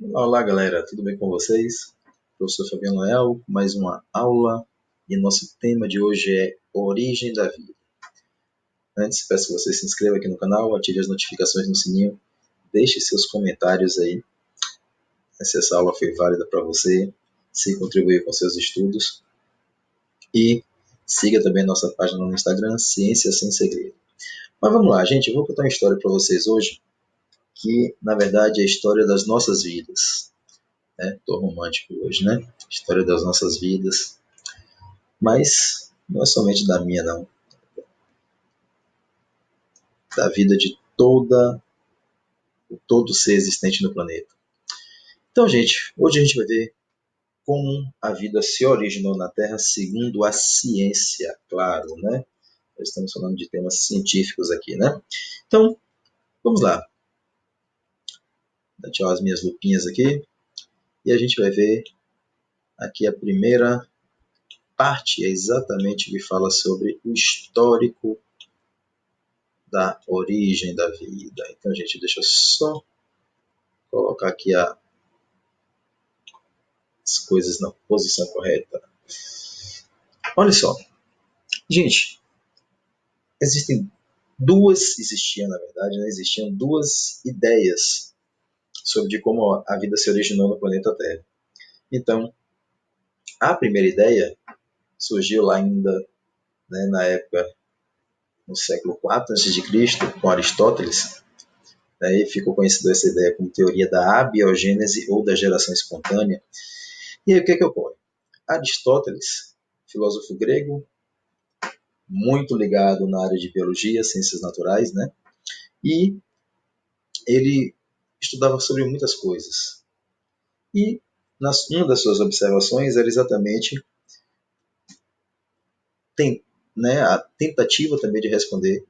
Olá, olá, galera, tudo bem com vocês? Professor Fabiano Leal, mais uma aula e nosso tema de hoje é Origem da Vida. Antes, peço que você se inscreva aqui no canal, ative as notificações no sininho, deixe seus comentários aí, se essa aula foi válida para você, se contribuiu com seus estudos e siga também nossa página no Instagram, Ciência Sem Segredo. Mas vamos lá, gente, eu vou contar uma história para vocês hoje que, na verdade, é a história das nossas vidas. Tô romântico hoje, né? História das nossas vidas. Mas não é somente da minha, não. Da vida de todo ser existente no planeta. Então, gente, hoje a gente vai ver como a vida se originou na Terra segundo a ciência, claro, né? Estamos falando de temas científicos aqui, né? Então, vamos lá. Vou tirar as minhas lupinhas aqui e a gente vai ver aqui a primeira parte, é exatamente o que fala sobre o histórico da origem da vida. Então, gente, deixa eu só colocar aqui as coisas na posição correta. Olha só, gente, existiam na verdade, né, existiam duas ideias sobre de como a vida se originou no planeta Terra. Então, a primeira ideia surgiu lá ainda, né, na época, no século IV a.C., com Aristóteles, né, e ficou conhecida essa ideia como teoria da abiogênese ou da geração espontânea. E aí o que é que ocorre? Aristóteles, filósofo grego, muito ligado na área de biologia, ciências naturais, né? E ele estudava sobre muitas coisas. E uma das suas observações era exatamente tem, né, a tentativa também de responder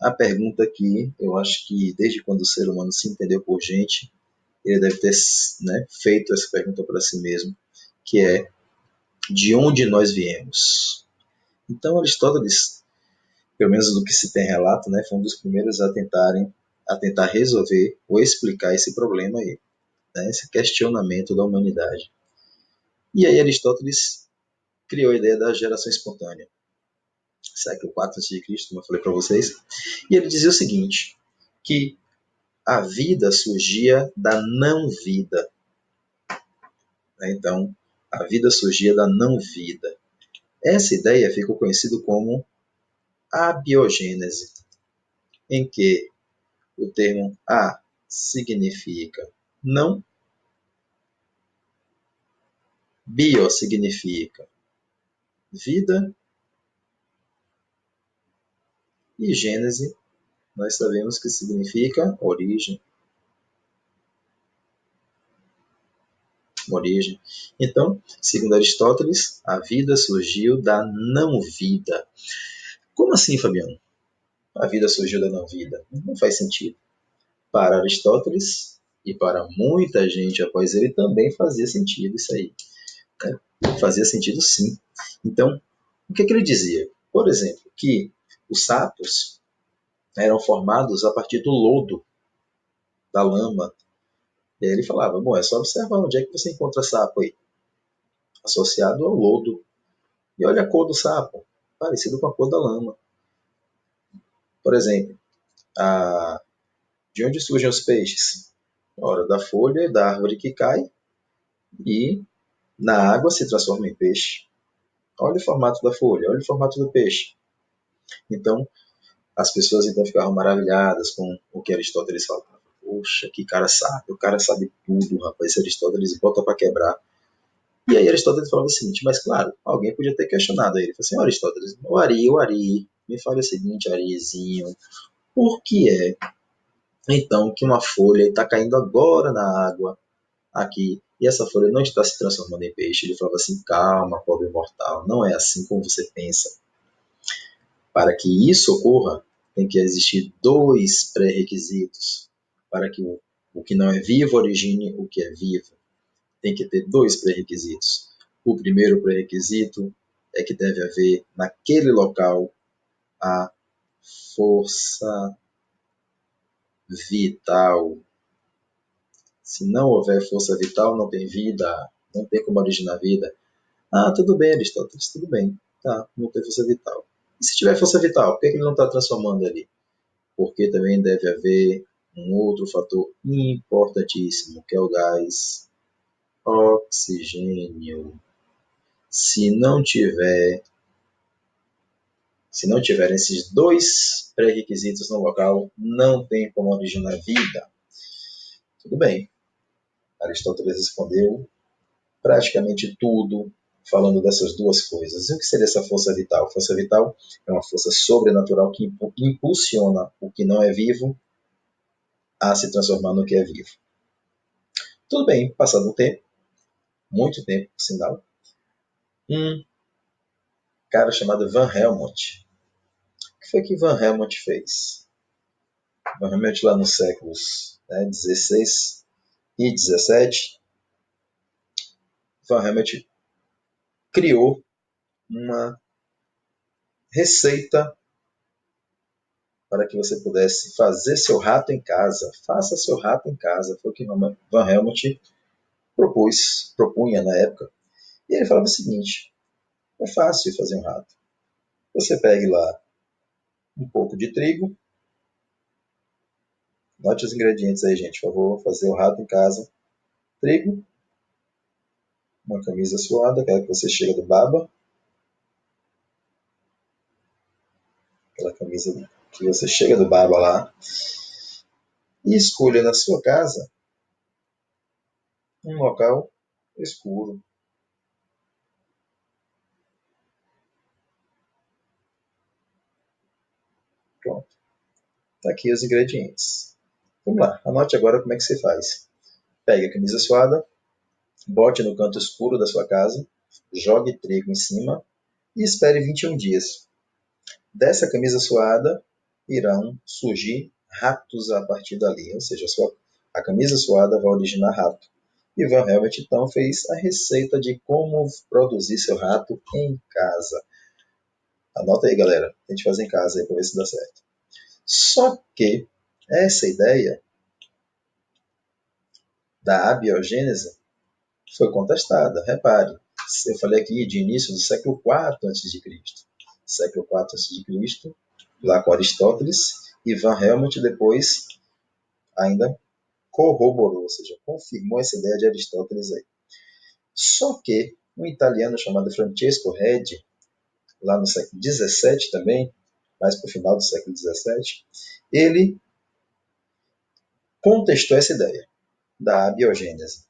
a pergunta que eu acho que desde quando o ser humano se entendeu por gente, ele deve ter, né, feito essa pergunta para si mesmo, que é de onde nós viemos? Então Aristóteles, pelo menos do que se tem relato, né, foi um dos primeiros a tentar resolver ou explicar esse problema aí, né, esse questionamento da humanidade. E aí Aristóteles criou a ideia da geração espontânea, século IV a.C., como eu falei para vocês, e ele dizia o seguinte, que a vida surgia da não-vida. Então, a vida surgia da não-vida. Essa ideia ficou conhecida como abiogênese, em que o termo a significa não, bio significa vida e gênese nós sabemos que significa origem. Origem. Então, segundo Aristóteles, a vida surgiu da não-vida. Como assim, Fabiano? A vida surgiu da não-vida? Não faz sentido. Para Aristóteles e para muita gente após ele também fazia sentido isso aí. Né? Fazia sentido sim. Então, o que ele dizia? Por exemplo, que os sapos eram formados a partir do lodo, da lama. E aí ele falava, bom, é só observar onde é que você encontra sapo aí. Associado ao lodo. E olha a cor do sapo, parecido com a cor da lama. Por exemplo, de onde surgem os peixes? Ora, da folha da árvore que cai e na água se transforma em peixe. Olha o formato da folha, olha o formato do peixe. Então, as pessoas então ficavam maravilhadas com o que Aristóteles falava. Poxa, que cara sabe, o cara sabe tudo, rapaz, esse Aristóteles bota para quebrar. E aí Aristóteles falava o seguinte, mas claro, alguém podia ter questionado ele. Ele falou assim, Aristóteles, o Ari, me fale o seguinte, Arizinho, por que é, então, que uma folha está caindo agora na água, aqui, e essa folha não está se transformando em peixe? Ele falava assim, calma, pobre mortal, não é assim como você pensa. Para que isso ocorra, tem que existir dois pré-requisitos. Para que o que não é vivo origine o que é vivo. Tem que ter dois pré-requisitos. O primeiro pré-requisito é que deve haver naquele local a força vital. Se não houver força vital, não tem vida, não tem como originar vida. Ah, tudo bem, Aristóteles, tudo bem. Tá, não tem força vital. E se tiver força vital, por que ele não está transformando ali? Porque também deve haver um outro fator importantíssimo, que é o gás oxigênio. Se não tiver, se não tiver esses dois pré-requisitos no local, não tem como originar vida. Tudo bem. Aristóteles respondeu praticamente tudo falando dessas duas coisas. E o que seria essa força vital? Força vital é uma força sobrenatural que impulsiona o que não é vivo a se transformar no que é vivo. Tudo bem, passado um tempo, muito tempo, por sinal, um cara chamado Van Helmont. O que foi que Van Helmont fez? Van Helmont, lá nos séculos 16 e 17, Van Helmont criou uma receita para que você pudesse fazer seu rato em casa. Faça seu rato em casa. Foi o que Van Helmont propunha na época. E ele falava o seguinte: é fácil fazer um rato. Você pegue lá um pouco de trigo. Note os ingredientes aí, gente, por favor. Fazer o rato em casa. Trigo, uma camisa suada, aquela que você chega do baba. Aquela camisa que você chega do baba lá. E escolha na sua casa um local escuro. Pronto. Está aqui os ingredientes. Vamos lá, anote agora como é que você faz. Pegue a camisa suada, bote no canto escuro da sua casa, jogue trigo em cima e espere 21 dias. Dessa camisa suada irão surgir ratos a partir dali, ou seja, a camisa suada vai originar rato. E Van Helmont então fez a receita de como produzir seu rato em casa. Anota aí, galera, a gente faz em casa aí para ver se dá certo. Só que essa ideia da abiogênese foi contestada. Repare, eu falei aqui de início do século IV a.C. Século IV a.C., lá com Aristóteles, e Van Helmont depois ainda corroborou, ou seja, confirmou essa ideia de Aristóteles aí. Só que um italiano chamado Francesco Redi, lá no século XVII também, mais para o final do século XVII, ele contestou essa ideia da abiogênese.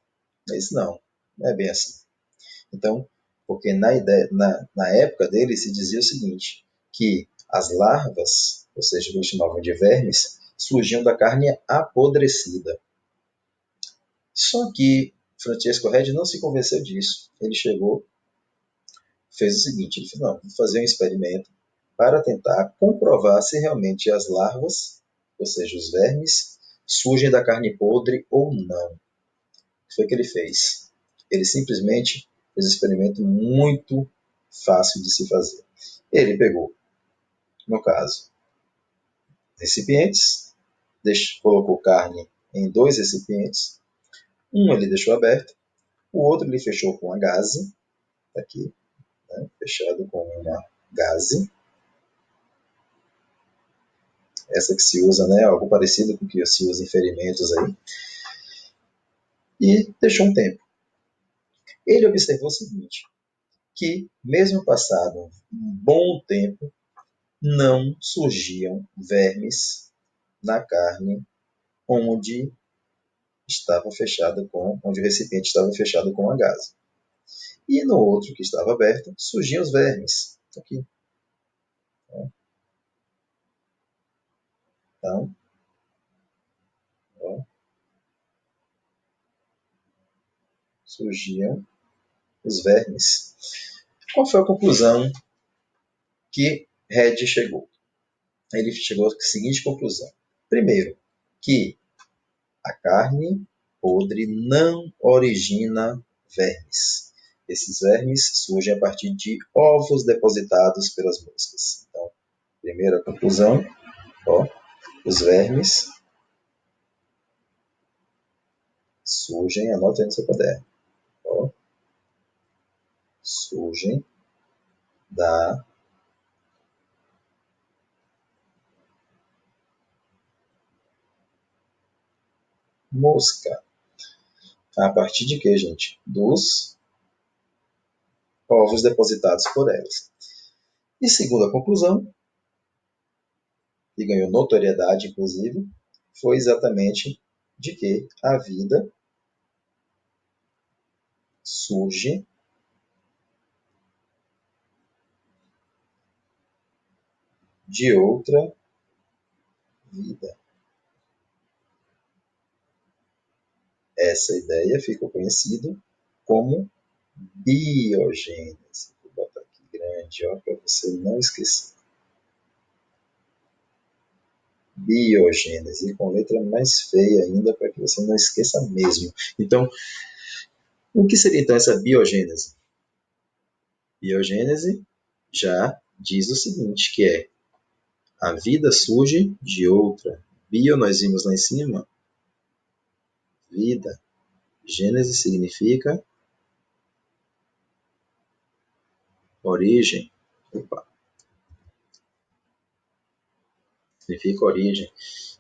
Mas não é bem assim. Então, porque na época dele se dizia o seguinte, que as larvas, ou seja, que eles chamavam de vermes, surgiam da carne apodrecida. Só que Francesco Redi não se convenceu disso. Ele chegou, fez o seguinte, ele falou, não, vou fazer um experimento para tentar comprovar se realmente as larvas, ou seja, os vermes, surgem da carne podre ou não. O que foi que ele fez? Ele simplesmente fez um experimento muito fácil de se fazer. Ele pegou, no caso, recipientes, colocou carne em dois recipientes, um ele deixou aberto, o outro ele fechou com a gaze, tá aqui, né, fechado com uma gaze, essa que se usa, né, algo parecido com o que se usa em ferimentos aí, e deixou um tempo. Ele observou o seguinte, que mesmo passado um bom tempo, não surgiam vermes na carne onde estava fechado onde o recipiente estava fechado com a gaze. E no outro que estava aberto, surgiam os vermes. Aqui. Então, ó, surgiam os vermes. Qual foi a conclusão que Red chegou? Ele chegou à seguinte conclusão. Primeiro, que a carne podre não origina vermes. Esses vermes surgem a partir de ovos depositados pelas moscas. Então, primeira conclusão, ó, os vermes Surgem, anote aí no seu caderno. Ó, surgem da mosca. A partir de quê, gente? Dos ovos depositados por elas. E segunda conclusão, que ganhou notoriedade, inclusive, foi exatamente de que a vida surge de outra vida. Essa ideia ficou conhecida como biogênese. Vou botar aqui grande, para você não esquecer. Biogênese, com letra mais feia ainda, para que você não esqueça mesmo. Então, o que seria então essa biogênese? Biogênese já diz o seguinte, que é a vida surge de outra. Bio, nós vimos lá em cima, vida. Gênese significa origem. Opa, significa origem.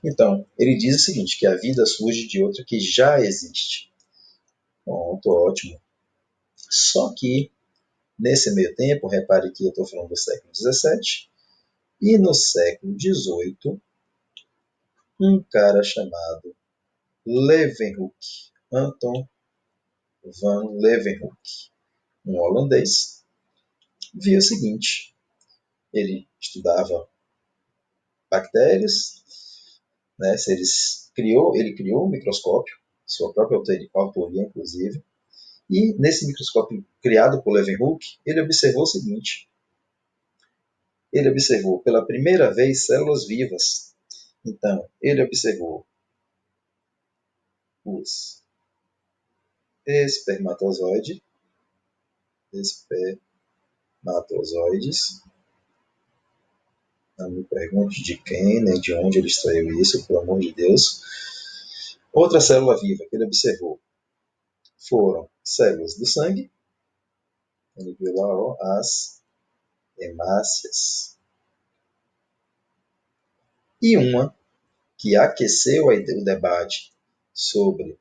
Então, ele diz o seguinte, que a vida surge de outra que já existe. Pronto, ótimo. Só que, nesse meio tempo, repare que eu estou falando do século XVII, e no século XVIII, um cara chamado Leeuwenhoek, Anton van Leeuwenhoek, um holandês, viu o seguinte, ele estudava bactérias, né, ele criou um microscópio, sua própria autoria, inclusive, e nesse microscópio criado por Leeuwenhoek, ele observou o seguinte, ele observou pela primeira vez células vivas. Então, ele observou os espermatozoides, não me pergunte de quem, nem de onde ele extraiu isso, pelo amor de Deus. Outra célula viva que ele observou foram células do sangue, ele viu lá ó, as hemácias, e uma que aqueceu o debate sobre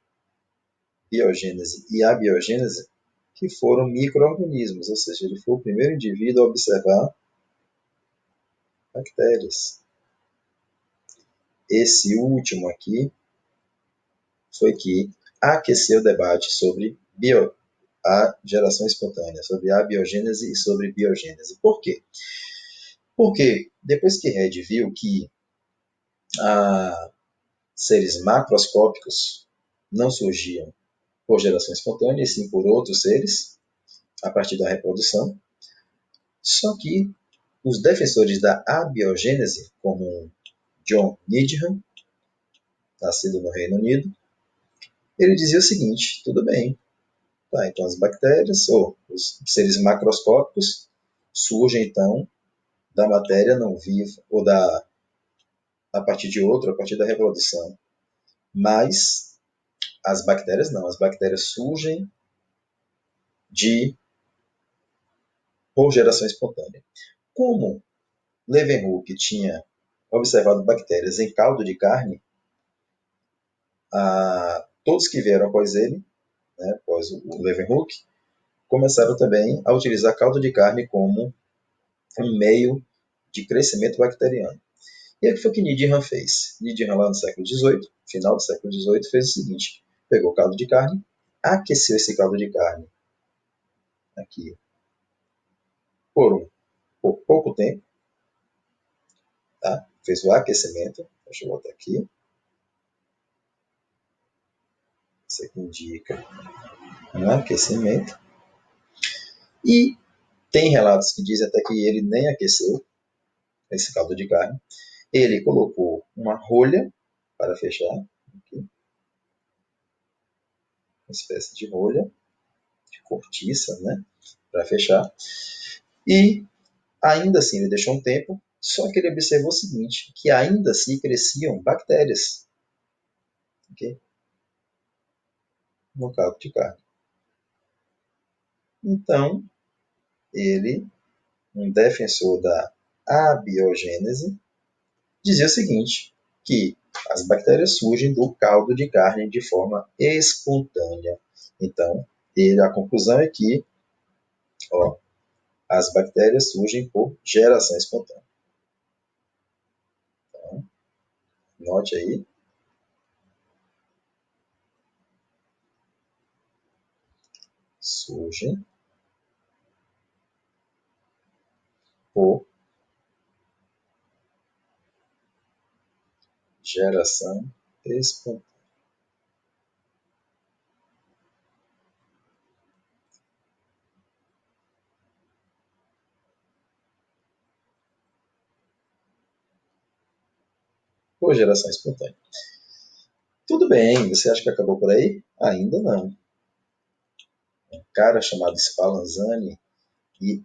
biogênese e abiogênese, que foram micro-organismos, ou seja, ele foi o primeiro indivíduo a observar bactérias. Esse último aqui foi que aqueceu o debate sobre a geração espontânea, sobre a biogênese e sobre biogênese. Por quê? Porque depois que Red viu que seres macroscópicos não surgiam por geração espontânea, e sim por outros seres, a partir da reprodução, só que os defensores da abiogênese, como John Needham, nascido no Reino Unido, ele dizia o seguinte, tudo bem, tá, então as bactérias, ou os seres macroscópicos, surgem então da matéria não viva, ou a partir de outro, a partir da reprodução. Mas as bactérias não, as bactérias surgem por geração espontânea. Como Leeuwenhoek tinha observado bactérias em caldo de carne, todos que vieram após ele, né, após o Leeuwenhoek, começaram também a utilizar caldo de carne como um meio de crescimento bacteriano. E o que foi que Needham fez? Needham, lá no século XVIII, final do século XVIII, fez o seguinte, pegou caldo de carne, aqueceu esse caldo de carne aqui por pouco tempo, tá? Fez o aquecimento, deixa eu botar aqui, isso aqui indica um aquecimento, e tem relatos que dizem até que ele nem aqueceu esse caldo de carne, ele colocou uma rolha para fechar, aqui, uma espécie de rolha, de cortiça, né, para fechar, e ainda assim ele deixou um tempo, só que ele observou o seguinte, que ainda assim cresciam bactérias. Okay? no caldo de carne. Então, ele, um defensor da abiogênese, dizia o seguinte, que as bactérias surgem do caldo de carne de forma espontânea. Então, a conclusão é que ó, as bactérias surgem por geração espontânea. Então, note aí. Surgem por geração espontânea. Por geração espontânea. Tudo bem, você acha que acabou por aí? Ainda não. Um cara chamado Spallanzani, e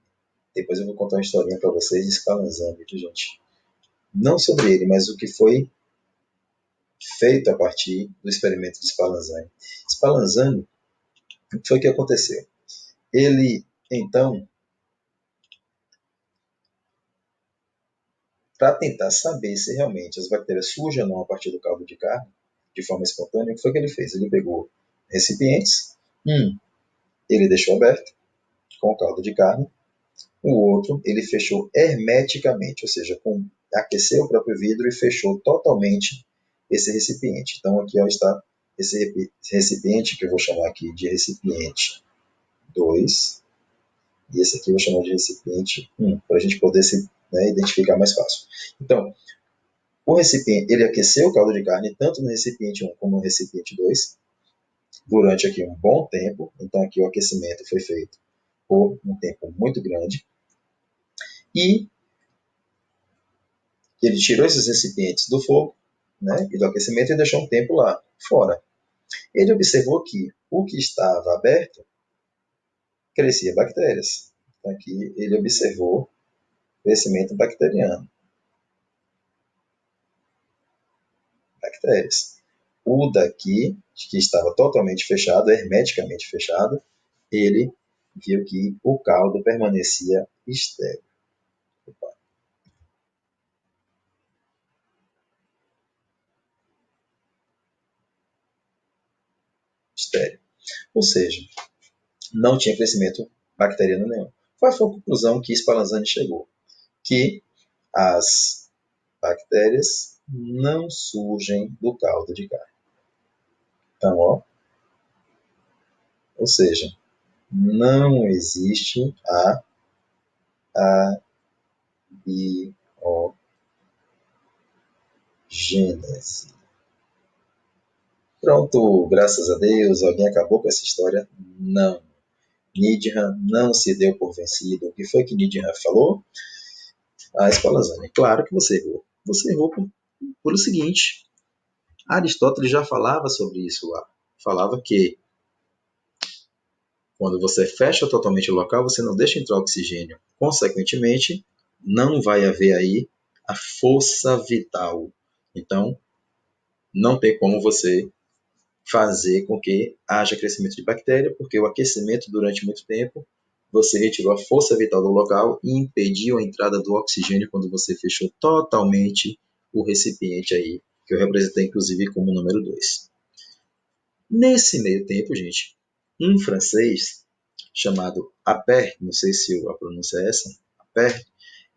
depois eu vou contar uma historinha para vocês de Spallanzani, viu, gente? Não sobre ele, mas o que foi feito a partir do experimento de Spallanzani. Spallanzani, o que foi que aconteceu? Ele, então, para tentar saber se realmente as bactérias surgem ou não a partir do caldo de carne, de forma espontânea, o que foi que ele fez? Ele pegou recipientes, ele deixou aberto, com o caldo de carne, o outro ele fechou hermeticamente, ou seja, aqueceu o próprio vidro e fechou totalmente esse recipiente. Então aqui ó, está esse recipiente, que eu vou chamar aqui de recipiente 2, e esse aqui eu vou chamar de recipiente 1, para a gente poder se identificar mais fácil. Então, o recipiente, ele aqueceu o caldo de carne tanto no recipiente 1 como no recipiente 2 durante aqui um bom tempo. Então aqui o aquecimento foi feito por um tempo muito grande. E ele tirou esses recipientes do fogo, e do aquecimento, e deixou um tempo lá fora. Ele observou que o que estava aberto crescia bactérias. Então aqui ele observou crescimento bacteriano. Bactérias. O daqui, que estava totalmente fechado, hermeticamente fechado, ele viu que o caldo permanecia estéril. Estéril. Ou seja, não tinha crescimento bacteriano nenhum. Qual foi a conclusão que Spallanzani chegou? Que as bactérias não surgem do caldo de carne. Então, ou seja, não existe a abiogênese. Pronto, graças a Deus, alguém acabou com essa história? Não. Needham não se deu por vencido. O que foi que Needham falou? Spallanzani, claro que você errou. Você errou por o seguinte, Aristóteles já falava sobre isso lá. Falava que quando você fecha totalmente o local, você não deixa entrar oxigênio. Consequentemente, não vai haver aí a força vital. Então, não tem como você fazer com que haja crescimento de bactéria, porque o aquecimento durante muito tempo, você retirou a força vital do local e impediu a entrada do oxigênio quando você fechou totalmente o recipiente aí, que eu representei inclusive como número 2. Nesse meio tempo, gente, um francês chamado Appert, não sei se a pronúncia é essa, Appert,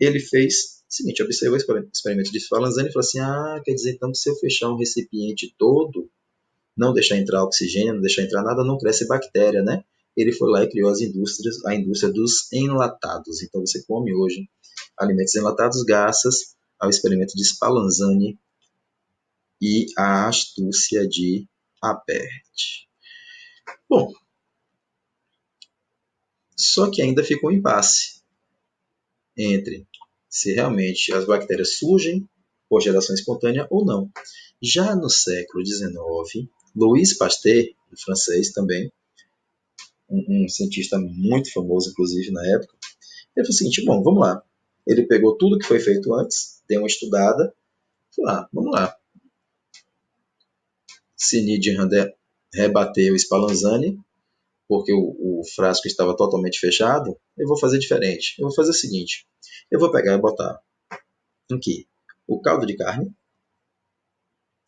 ele fez o seguinte, observou o experimento de Spallanzani e falou assim, quer dizer então que se eu fechar um recipiente todo, não deixar entrar oxigênio, não deixar entrar nada, não cresce bactéria, né? Ele foi lá e criou a indústria dos enlatados. Então você come hoje alimentos enlatados graças ao experimento de Spallanzani e a astúcia de Appert. Bom, só que ainda ficou um impasse entre se realmente as bactérias surgem por geração espontânea ou não. Já no século XIX, Louis Pasteur, um francês também, um cientista muito famoso, inclusive, na época, ele falou o seguinte, bom, vamos lá. Ele pegou tudo que foi feito antes, deu uma estudada, falou, vamos lá. Se Needham rebater o Spallanzani, porque o frasco estava totalmente fechado, eu vou fazer diferente. Eu vou fazer o seguinte, eu vou pegar e botar aqui o caldo de carne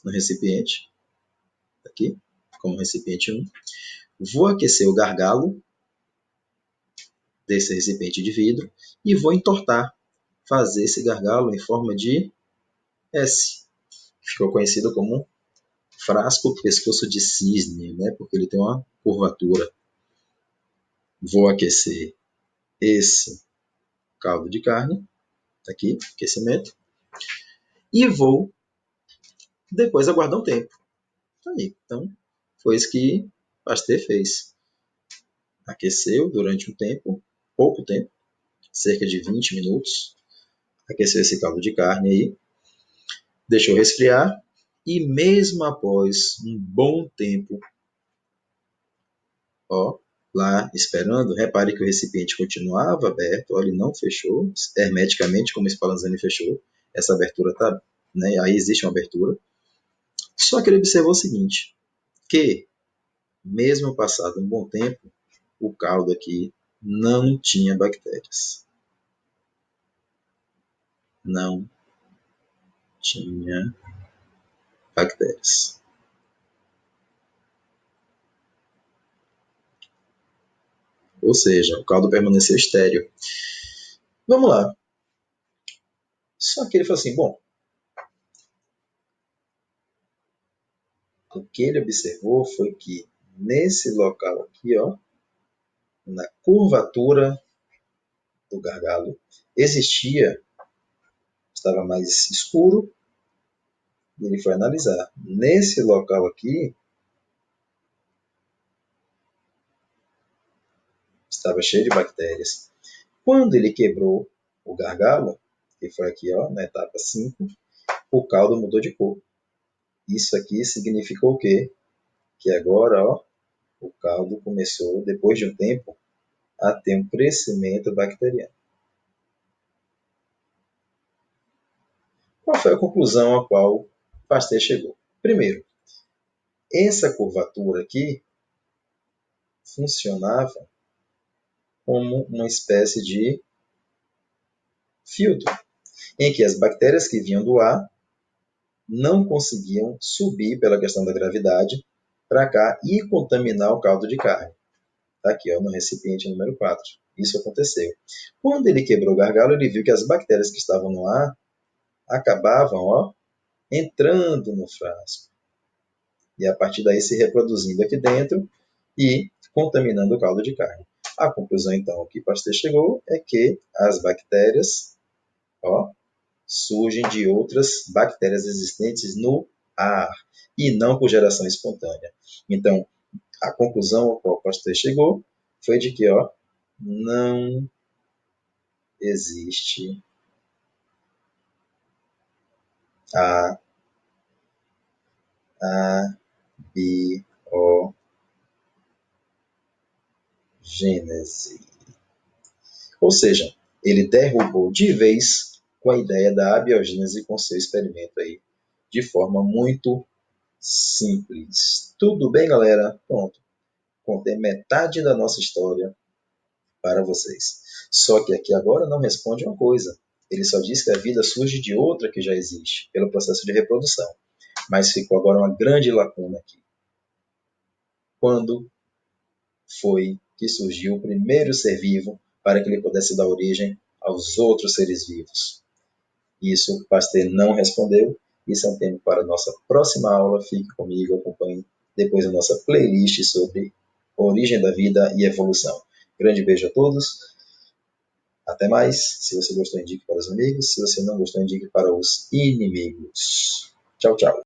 no recipiente, aqui, como recipiente 1. Vou aquecer o gargalo desse recipiente de vidro e vou entortar, fazer esse gargalo em forma de S. Ficou conhecido como frasco pescoço de cisne, né? Porque ele tem uma curvatura. Vou aquecer esse caldo de carne, aqui, aquecimento, e vou depois aguardar um tempo. Aí, então, foi isso que Pasteur fez. Aqueceu durante um tempo, pouco tempo, cerca de 20 minutos, aqueceu esse caldo de carne aí, deixou resfriar e mesmo após um bom tempo, ó, lá esperando, repare que o recipiente continuava aberto, ó, ele não fechou hermeticamente como o Spallanzani fechou, essa abertura tá, né, aí existe uma abertura. Só que ele observou o seguinte, que mesmo passado um bom tempo, o caldo aqui não tinha bactérias. Não tinha bactérias. Ou seja, o caldo permaneceu estéril. Vamos lá. Só que ele falou assim, bom, o que ele observou foi que nesse local aqui, ó, na curvatura do gargalo, existia, estava mais escuro, e ele foi analisar. Nesse local aqui, estava cheio de bactérias. Quando ele quebrou o gargalo, que foi aqui, ó, na etapa 5, o caldo mudou de cor. Isso aqui significou o quê? Que agora, ó, o caldo começou, depois de um tempo, a ter um crescimento bacteriano. Qual foi a conclusão a qual Pasteur chegou? Primeiro, essa curvatura aqui funcionava como uma espécie de filtro, em que as bactérias que vinham do ar não conseguiam subir pela questão da gravidade para cá e contaminar o caldo de carne. Está aqui, ó, no recipiente número 4. Isso aconteceu. Quando ele quebrou o gargalo, ele viu que as bactérias que estavam no ar acabavam, ó, entrando no frasco. E a partir daí se reproduzindo aqui dentro e contaminando o caldo de carne. A conclusão, então, que Pasteur chegou é que as bactérias, ó, surgem de outras bactérias existentes no ar e não por geração espontânea. Então, a conclusão a qual Pasteur chegou foi de que, ó, não existe a abiogênese. Ou seja, ele derrubou de vez com a ideia da abiogênese com seu experimento aí, de forma muito simples. Tudo bem, galera? Pronto. Contei metade da nossa história para vocês. Só que aqui agora não responde uma coisa. Ele só diz que a vida surge de outra que já existe, pelo processo de reprodução. Mas ficou agora uma grande lacuna aqui. Quando foi que surgiu o primeiro ser vivo para que ele pudesse dar origem aos outros seres vivos? Isso Pasteur não respondeu. Isso é um tema para a nossa próxima aula. Fique comigo, acompanhe depois a nossa playlist sobre origem da vida e evolução. Grande beijo a todos. Até mais. Se você gostou, indique para os amigos. Se você não gostou, indique para os inimigos. Tchau, tchau.